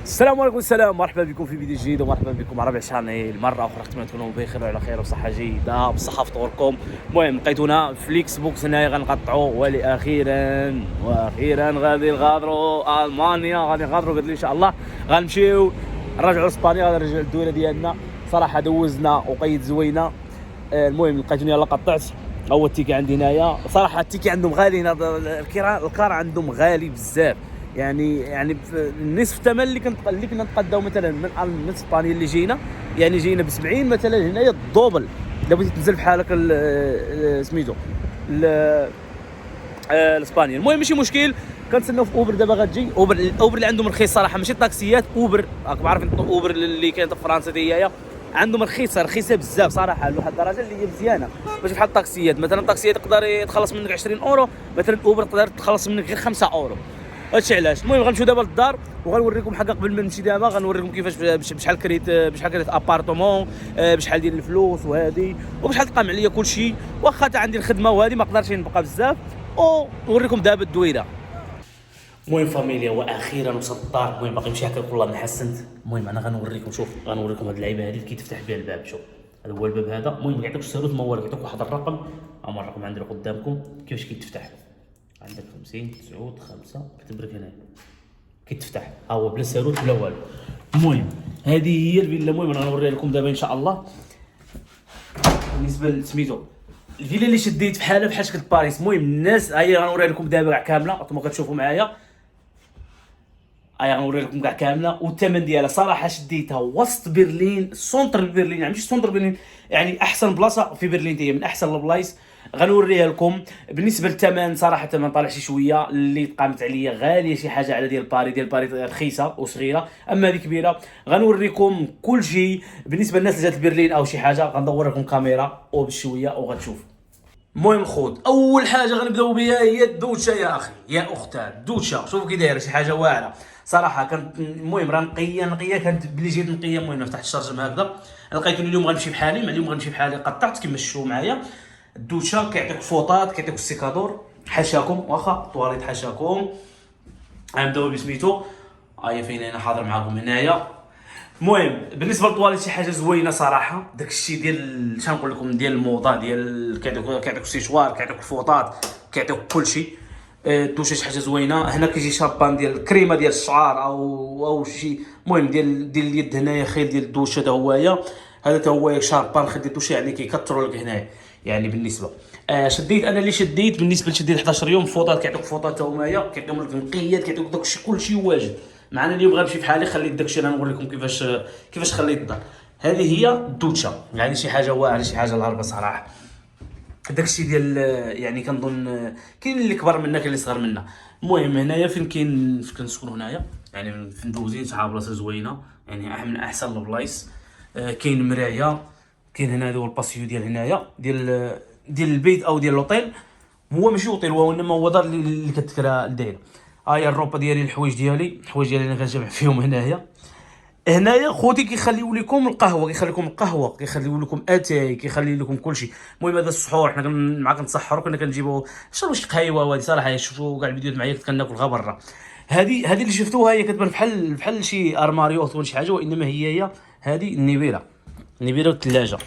السلام عليكم. السلام، مرحبا بكم في فيديو جديد ومرحبا بكم على ربع شانيل مرة أخرى. أتمنى تكونوا بخير وعلى خير وصحة جيدة بالصحة فطوركم. المهم لقيتونا في ليكس بوكس هنايا غنقطعوا، واخيرا غادي نغادروا المانيا، غادي نغادروا قلت لي ان شاء الله غنمشيو نرجعوا لاسبانيا، غادي نرجعوا للدويره ديالنا. صراحه دوزنا وقيد زوينه. المهم لقيتوني يلاه قطعت. هو التيكي عندي هنايا. صراحه التيكي عندهم غالي، الكار عندهم غالي بزاف، يعني نصف الثمن اللي كنا نتقداو مثلا من اسبانيا اللي جينا، يعني جينا ب 70 مثلا، هنايا الدوبل. الا بغيتي تنزل بحالك سميتو الاسبانيا. المهم ماشي مشكل، كنتسناو في اوبر. دابا غتجي اوبر اللي عندهم رخيص صراحه، ماشي طاكسيات. اوبر راكم عارفين اوبر اللي كاينه في فرنسا دي هي عندهم رخيصه بزاف صراحه، لواحد الدرجه اللي هي مزيانه، ماشي بحال الطاكسيات. مثلا الطاكسيات يقدر يتخلص منك 20 اورو، مثلا اوبر تقدر تخلص منك غير 5 اورو. هادشي علاش. المهم غنمشيو دابا للدار وغنوريكم حاجه. قبل ما نمشي دابا غنوريكم كيفاش بشحال كريت ابارتمون، بشحال ديال الفلوس وهادي، وبشحال تقام عليا كلشي. واخا تا عندي الخدمه وهادي ما قدرتش نبقى بزاف، ونوريكم دابا الدويره. المهم فاميليا، واخيرا وصلت الدار. المهم باقي نمشي هكا كل ما حسنت. المهم انا غنوريكم، شوف غنوريكم هاد اللعيبه هادي كي تفتح بها الباب. شوف هذا هو الباب هذا. المهم ما كيعطيكش الساروت، ما والو، كيعطيك واحد الرقم. هما الرقم عندنا قدامكم كيفاش كيتفتح. عندك 50 9 5 كتب لك هنا كيتفتح، ها هو بلا ساروت بلا والو. المهم هذه هي الفيلا. المهم انا غنوريها لكم دابا ان شاء الله. بالنسبه لسميتو الفيلا اللي شديت بحال شكل باريس. المهم الناس هي غنوريها لكم دابا كاع كامله، انتما كتشوفوا معايا. غنوري لكم كاع كامله والثمن ديالها. صراحه شديتها وسط برلين، سونتر برلين، يعني ماشي سونتر برلين، يعني احسن بلاصه في برلين، هي من احسن البلايص. غنوريها لكم. بالنسبه للثمن صراحه الثمن طالع شي شويه، اللي تقامت عليا غاليه شي حاجه على ديال باري رخيصه وصغيره، اما هذه كبيره. غنوريكم كل شيء. بالنسبه للناس اللي جات لبرلين او شي حاجه غندور لكم كاميرا وبشويه وغتشوف. المهم الخوت، اول حاجه غنبداو بها هي الدوشه يا اخي يا اختها. الدوشه شوفوا كي دايره، شي حاجه واعره صراحه. كانت المهم راه نقيه كانت بلي جيت نقيه. المهم فتحت الشرجم هكذا، لقيتوني اليوم غنمشي بحالي. مع اليوم غنمشي بحالي، قطعت كما شفتوا معايا. الدوشه كيعطيك فوطات، كيعطيك السيكادور، حاشاكم واخا طواليت حاشاكم. غنبداو بسميتو فين انا حاضر معاكم هنايا. المهم بالنسبه للطواليت شي حاجه زوينه صراحه. داك الشيء ديال شنو نقول لكم، ديال الموضه، ديال كيعطيك السيشوار، كيعطيك الفوطات، كيعطيك كل شيء. الدوشه شي حاجه زوينه. هنا كيجي شابان ديال الكريمه ديال الشعر او شي. المهم ديال اليد هنايا خير ديال الدوشه تا هوايا. هذا تا هو شاربان خدي الدوشه، يعني كيكثروا لك هنايا. يعني بالنسبه شديت انا اللي شديت بالنسبه لشديت 11 يوم فوطات، كيعطيك فوطات تا هما، كيعطيهم لك نقيات، كيعطيك داكشي كلشي واجد. معنا اليوم غنمشي بحالي، خليت داكشي انا نقول لكم كيفاش خليت الدار. هذه هي الدوشه، يعني شي حاجه واعره، شي حاجه الهربه صراحه. داكشي ديال يعني كنظن كاين اللي كبر منا، كاين اللي صغر منا. المهم هنايا فين كنسكن هنايا، يعني في ندوزين شحال بلاصه زوينه، يعني من احسن البلايص. كاين مرايه، كاين هنا هذا هو الباسيو ديال هنايا ديال البيت او ديال لوطيل. هو ماشي اوطيل، هو انما هو دار اللي كتكرا الدايره. هي الروبه ديالي، الحوايج ديالي انا كنجمع فيهم هنايا خوتي. كيخليو لكم القهوه، كيخليو لكم اتاي، كيخلي لكم كلشي. المهم هذا السحور حنا معاك نتسحروا، كنا كنجيبوا نشربوا شي قهيوه. وهذه صراحه شفتوا كاع الفيديوهات معايا، كنت كناكل غير برا. هذه اللي شفتوها هي كتبان بحال شي ارماريو ولا شي حاجه، وانما هي هذه النبيره والثلاجه.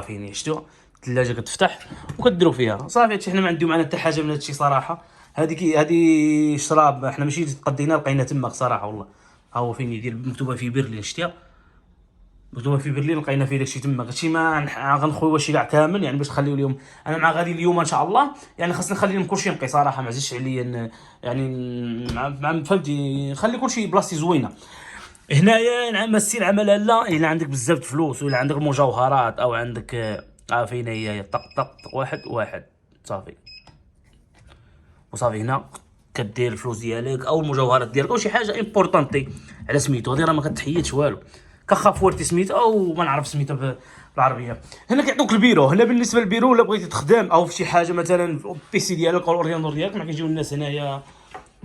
فين شفتوا الثلاجه كتفتح وكديروا فيها صافي. هادشي حنا ما عندنا معنا حتى حاجه من هادشي صراحه. هذه شراب حنا ماشي تقدينا لقينا تماك صراحه والله. ها هو فين يدير مكتوبه في برلين، شتيها مكتوبه في برلين، لقينا فيه داكشي تما. هادشي ما غنخوي واش كاع كامل، يعني باش نخليو اليوم. انا مع غادي اليوم ان شاء الله، يعني خاصني نخلي لهم كلشي نقي صراحه. ما عزيزش عليا يعني مع فهمتي، نخلي كلشي بلاصتي زوينه. هنايا نعم السين عمل لا الا عندك بزاف الفلوس، ولا عندك مجوهرات، او عندك فين هي طق طق واحد صافي. وصافي هنا كدير الفلوس ديالك او المجوهرات ديالك او شي حاجه امبورطونتي على سميتو. هذه راه ما كتحيدش والو، كخافورتي سميتو او ما نعرف سميتو بالعربيه. هنا كيعطوك البيرو. هنا بالنسبه للبيرو، الا بغيتي تخدم او في شي حاجه مثلا البيسي ديالك او الاورديناتور ديالك، ما كيجيو الناس هنايا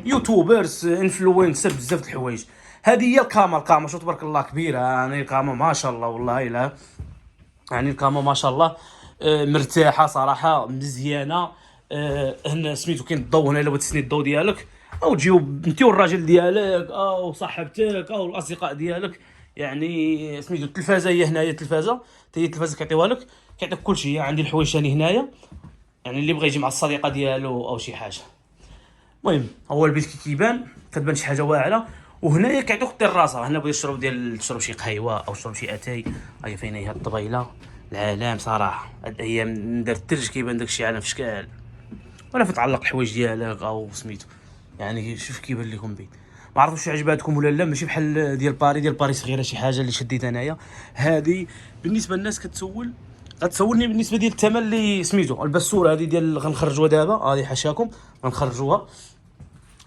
يوتيوبرز انفلونسر بزاف د الحوايج. هذه هي الكاميرا شوف تبارك الله كبيره. يعني الكاميرا ما شاء الله والله الا، يعني الكاميرا ما شاء الله مرتاحه صراحه مزيانه. هنا سميتو كاين الضوء. هنا الا بغيتي تسني الضوء ديالك او تجيو انت والراجل ديالك او صاحبتك او الاصدقاء ديالك. يعني سميتو التلفازه هي هنايا، التلفازه حتى هي التلفازه كيعطيوها لك، كيعطيك كلشي. عندي الحوايج ثاني هنايا، يعني اللي بغى يجي مع الصديقه ديالو او شي حاجه. المهم هو البيت كي كيبان كتبان شي حاجه واعره. وهنايا كيعطيوك التراسه، هنا بغيتي تشرب شي قهيوه او تشرب شي اتاي. هاي فين هي الطبيله. العالم صراحه هاد الايام دار الثلج كيبان داكشي عالم في شكال. ولا فتعلق الحوايج ديالك او سميتو. يعني شوف كيبان لكم بيت. ما عرفتش عجباتكم ولا لا. ماشي بحال ديال باري. ديال باري صغيره شي حاجه اللي شديت انايا. هذه بالنسبه للناس غتسولني بالنسبه ديال الثمن اللي سميتو الباسوره هذه ديال غنخرجوها دابا. هذه حاشاكم غنخرجوها.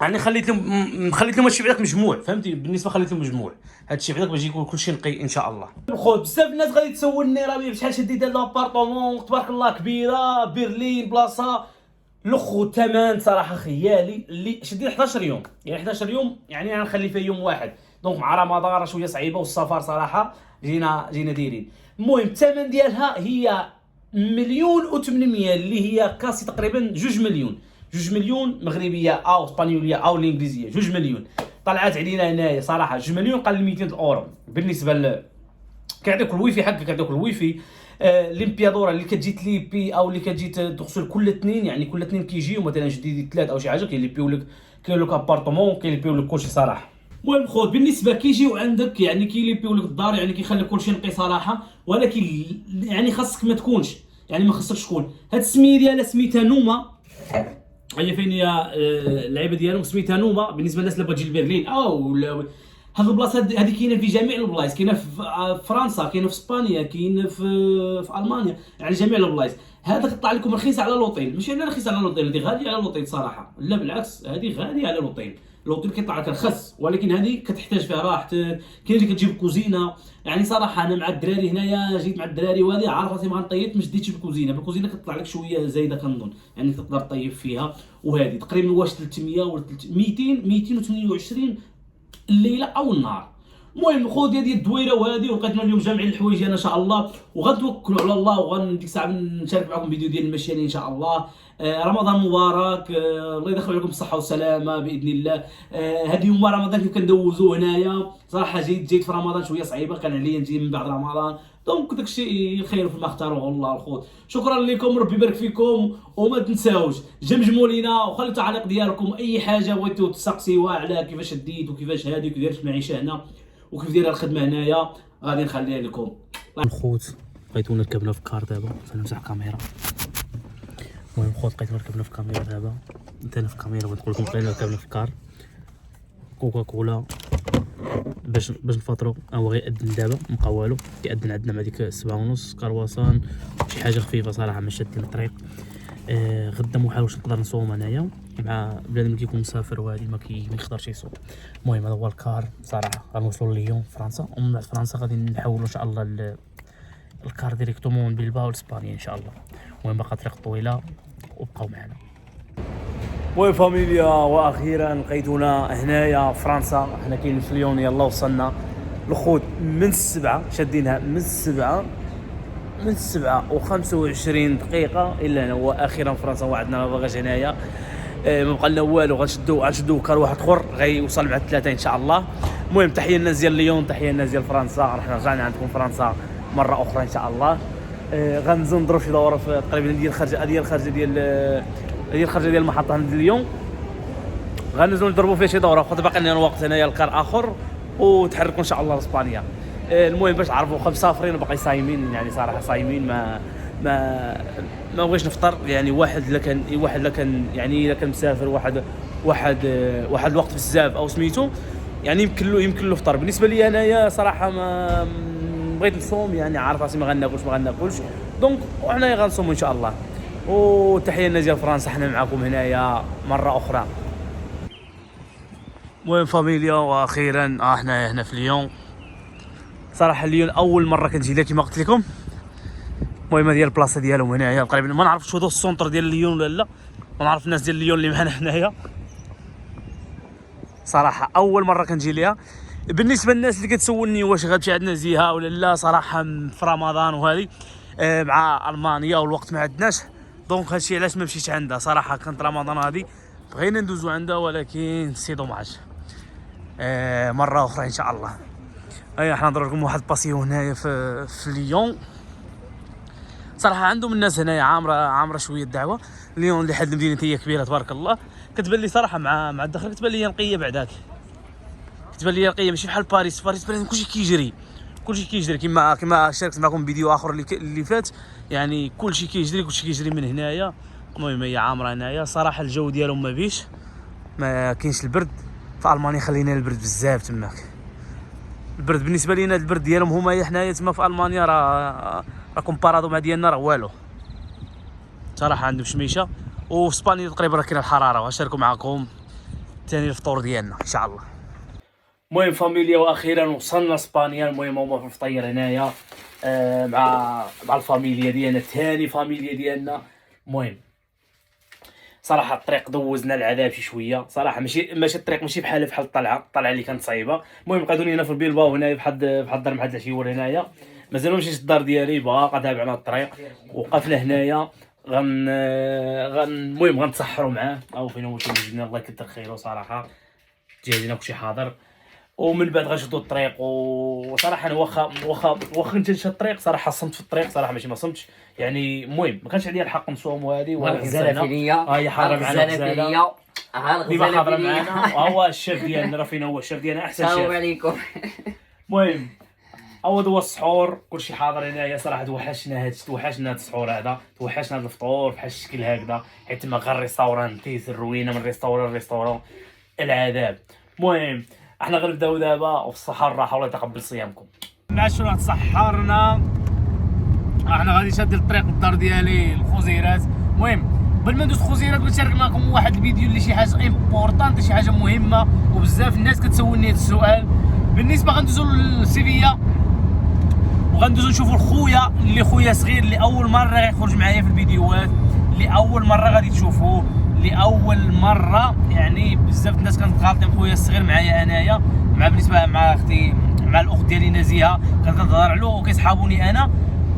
يعني خليت لهم هادشي بعداك مجموع، فهمتي؟ بالنسبه خليت لهم مجموع هادشي بعداك باش يكون كلشي نقي ان شاء الله. خوت بزاف الناس غادي تسولني راه بشحال شديت هاد لابارطومون تبارك الله كبيره برلين بلاصه. الاخو الثمن صراحه خيالي. اللي شديت 11 يوم، يعني 11 يوم يعني غنخلي فيه يوم واحد. دونك مع رمضان راه شويه صعيبه والسفر صراحه جينا دايرين. المهم الثمن ديالها هي 1,800,000 اللي هي كاسي تقريبا 2 مليون. 2 مليون مغربيه او اسبانيوليه او الانجليزيه. 2 مليون طلعت علينا هنايا صراحه. 2 مليون قال 200 اورو بالنسبه كيعطيك الويفي حقك. كيعطيك الويفي ليمبيادورا اللي كتجي تليبي او اللي كتجي تغسل كل اثنين. يعني كل اثنين كيجيو مثلا جديد ثلاث او شي حاجه كيليبيو لك ابارطومون كيليبيو لك كلشي صراحه. المهم خوت بالنسبه كيجيو عندك يعني كيليبيو لك الدار يعني كيخلي كلشي نقي صراحه. ولكن يعني خاصك ما تكونش يعني ما خاصكش تكون. هاد السميه ديالها سميتها نوما. هي فين هي اللعيبه ديالهم سميتها نوما. بالنسبه للناس اللي بغات تجي لبرلين او هاد البلاصه هذه كاينه في جميع البلايص. كاينه في فرنسا، كاينه في اسبانيا، كاينه في المانيا، يعني جميع البلايص. هذا كطلع لكم رخيصه على لوطيل. ماشي انا رخيصه على لوطيل، هذه غاليه على لوطيل صراحه. لا بالعكس هذه غاليه على لوطيل. لوطيل كيطلع لك رخص، ولكن هذه كتحتاج فيها راحتك. كاين اللي كتجيب كوزينه. يعني صراحه انا مع الدراري هنايا جيت مع الدراري وهذه عارف راسي ما غنطيب ما شديتش بالكوزينه كتطلع لك شويه زايده كنظن. يعني تقدر تطيب فيها. وهذه تقريبا واش 300 ولا 228 الليله او النهار. المهم خذ ديال الدويره وهذه وبقيتنا اليوم جامعين الحوايج ان شاء الله. وغنتوكلوا على الله وغنديك الساعه نشارك معكم فيديو ديال المشيان ان شاء الله. رمضان مبارك. الله يدخل عليكم بالصحه والسلامه باذن الله. هذه يوم رمضان كيف كندوزو هنايا صراحه. جيت في رمضان شويه صعيبه كان عليا نجي من بعد رمضان. دونك داكشي خير في ما اختاره الله الخوت. شكرا لكم ربي يبارك فيكم. وما تنساوش جمجموا لينا وخلوا التعليق ديالكم اي حاجه بغيتو تسقسيوها على كيفاش ديت وكيفاش هادي وكيف دايره المعيشه هنا وكيف دايره الخدمه هنايا غادي نخليها لكم. الخوت لقيتونا ركبنا في كار دابا. نمسح الكاميرا. المهم خوت لقيتونا ركبنا في كاميرا دابا. انت في كاميرا ونقول لكم لقينا ركبنا في كار كوكا كولا باش نفطروا. هو غيأذن دابا مابقى والو. كيأذن عندنا مع ديك 7:30 كرواسون شي حاجه خفيفه صراحه ما شادين الطريق. غدا محال واش نقدر نصوم انايا مع بنادم كيكون مسافر وهادي ما يقدرش يصوم. المهم هذا هو الكار صراحه. غنوصلوا لليون فرنسا ومن بعد فرنسا غادي نحولوا ان شاء الله الكار ديريكتومون بلباو لاسبانيا ان شاء الله. المهم باقا طريق طويله وبقاو معنا. المهم فاميليا واخيرا لقيتونا هنايا في فرنسا. حنا كاينين في ليون. يلا وصلنا الخوت من السبعة شادينها من السبعة و25 دقيقة إلا هنا. هو أخيرا فرنسا وعدنا باغاج هنايا. ما بقى لنا والو. غنشدو كار واحد اخر غيوصل مع الثلاثة إن شاء الله. المهم تحية للناس ديال ليون، تحية للناس ديال فرنسا. رحنا رجعنا عندكم فرنسا مرة أخرى إن شاء الله. غنزيدو نضرب شي دورة في تقريبا ديال الخرجة ديال المحطة ديال ليون. غنزيدو نضربوا فيها شي دورة. خاطر باقي لنا الوقت هنايا الكار آخر وتحركوا إن شاء الله لإسبانيا. المهم باش تعرفوا مسافرين وباقي صايمين. يعني صراحه صايمين ما بغيش نفطر. يعني واحد لكن يعني الا كان مسافر واحد الوقت بزاف او سميتو يعني يمكن له فطر. بالنسبه لي انايا صراحه ما بغيت نصوم. يعني عارف راسي ما غناكلش دونك وحنايا غنصوم ان شاء الله. وتحيه لنا ديال فرنسا. حنا معكم هنايا مره اخرى. المهم فاميليا واخيرا حنا هنا في ليون. صراحه ليون اول مره كنجي لها كما قلت لكم. المهم هذه البلاصه ديالهم هنايا تقريبا. ما نعرفش هذا السونتر ديال ليون ولا لا. ما نعرف الناس ديال ليون اللي معنا هنايا. صراحه اول مره كنجي ليها. بالنسبه للناس اللي كتسولني واش غتمشي عندنا زيها ولا لا صراحه في رمضان وهذه مع المانيا والوقت ما عندناش. دونك هادشي علاش ما مشيتش عندها صراحه. كانت رمضان هذه بغينا ندوزو عندها ولكن سي دوماج. مره اخرى ان شاء الله. اي حنا نضرب لكم واحد الباسيو هنايا في ليون. صراحه عندهم الناس هنايا عامره شويه الدعوه. ليون اللي حد المدينه هي كبيره تبارك الله. كتبان لي صراحه مع الدخل كتبان لي نقيه بعداك، كتبان لي نقيه ماشي بحال باريس. باريس كلشي كيجري كما شاركت معكم فيديو اخر اللي فات. يعني كلشي كيجري من هنايا. المهم هي عامره هنايا صراحه. الجو ديالهم ما بيش، ما كاينش البرد. في المانيا خلينا البرد بزاف تماك. البرد بالنسبه لينا البرد ديالهم هما حنايا تما في المانيا راه كومبارادو مع ديالنا راه والو صراحه. عندهم شميشه. وفي اسبانيا تقريبا راه كاينه الحراره. وغنشاركوا معكم ثاني الفطور ديالنا ان شاء الله. المهم فاميليا واخيرا وصلنا اسبانيا. المهم هما في الفطير هنايا مع الفاميليا ديالنا ثاني فاميليا ديالنا. المهم صراحه الطريق دوزنا العذاب شي شويه صراحه. ماشي الطريق ماشي بحال الطلعه اللي كانت صعيبه. المهم قعدوني هنا في بيلباو هنايا بحال الدار مع هاد العشيور هنايا. مازال ما مشيتش الدار ديالي باقا تابعنا الطريق وقفنا هنايا. المهم غنتسحروا معاه او فين هو جبنا الله يكثر خيره صراحه. جايين كلشي حاضر. ومن بعد غنشدوا الطريق. وصراحه انا واخا كنت نمشي الطريق صراحه صمت في الطريق صراحه. ماشي ما صمتش يعني. المهم ما كانش عليا الحق نصوم وهذه ولكن هي حاضره معنا ديما حاضره معنا. هو الشيف ديالنا راه فين هو الشيف ديالنا احسن شيف. السلام عليكم. المهم هو السحور كلشي حاضر هنايا صراحه. توحشنا هذا السحور هذا. توحشنا هذا الفطور بحال الشكل هكذا. حيت ما غير ريستورانتيس الروينه من ريستورون العذاب. المهم احنا غنبداو دابا وفي الصحة الراحه. الله يتقبل صيامكم. مع شنو تسحرنا احنا غادي شاد الطريق للدار ديالي الخزيرات. المهم قبل ما ندوز الخزيرات بغيت نشارك معكم واحد الفيديو اللي شي حاجه امبورطانت شي حاجه مهمه. وبزاف الناس كتسولني هذا السؤال. بالنسبه غندوزو لسيفيا وغندوزو نشوفوا خويا خويا صغير اللي اول مره يخرج معايا في الفيديوهات. اللي اول مره غادي تشوفوه لاول مره. يعني بزاف الناس كانت غالطين خويا الصغير معايا انايا بالنسبه مع اختي مع الاخت ديالي نزيهه كانت كتهضر عليه وكيصحابوني انا.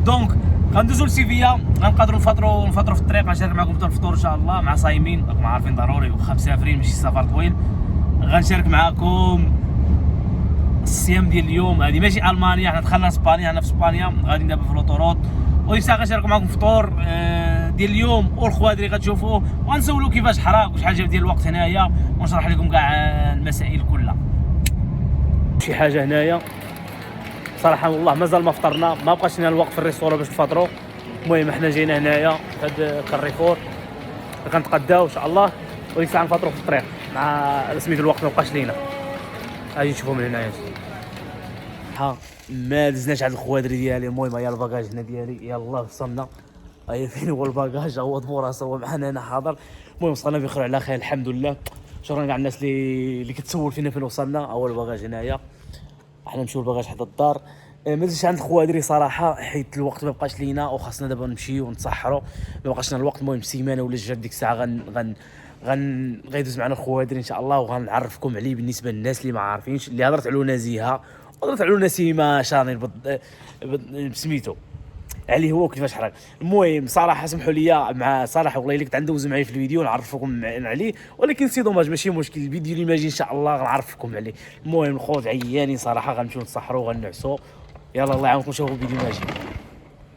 دونك غندوزو لسيفيا غنقدروا نفطروا في الطريق. غنشارك معكم حتى الفطور ان شاء الله مع صايمين راكم عارفين ضروري. واخا مسافرين ماشي سفر طويل غنشارك معكم الصيام ديال اليوم. هذه ماشي المانيا حنا دخلنا اسبانيا. حنا في اسبانيا غاديين دابا في لوطوروط. وديك الساعه غنشارك معكم الفطور ديال اليوم والخوادري غتشوفوه. وغنسولو كيفاش حراق وشحال جاب ديال الوقت هنايا. ونشرح لكم كاع المسائل كلها. شي حاجه هنايا صراحه والله مازال ما فطرنا. ما بقاش لنا الوقت في الريستورون باش نفطروا. المهم حنا جينا هنايا في هذا كاريفور كنتقداو ان شاء الله. وديك الساعه نفطروا في الطريق مع سميتو الوقت ما بقاش لينا. غادي نشوفوا من هنايا ما دزناش على الخوادري ديالي. المهم هيا الباكاج هنا ديالي. يلاه وصلنا. هيا فين هو الباكاج. هو دبوراس هو معنا هنا حاضر. المهم وصلنا بخير على خير الحمد لله. شكرا كاع الناس اللي كتسول فينا فين وصلنا. هو الباكاج هنايا. احنا نمشيو الباكاج حتى الدار. ما زدتش عند الخوادري صراحه حيت الوقت ما بقاش لينا وخاصنا دابا نمشيو ونتسحروا. ما بقاش لنا الوقت. المهم سيمانه ولا جات ديك الساعه غيدوز معنا الخوادري ان شاء الله. وغنعرفكم عليه بالنسبه للناس اللي ما عارفينش. اللي هضرت على نزيهه وهضرت على نسيمه شاني بسميتو عليه هو كيفاش حرق. المهم صراحه سمحوا لي مع صراحه والله الا كنت عندوز معايا في الفيديو نعرفكم عليه. ولكن سي دوماج ماشي مشكل. الفيديو اللي ماجي ان شاء الله غنعرفكم عليه. المهم الخوت عيانين صراحه غنمشيو نتسحروا وغنعسوا. يلا الله يعاونكم. شوفوا الفيديو ماجي.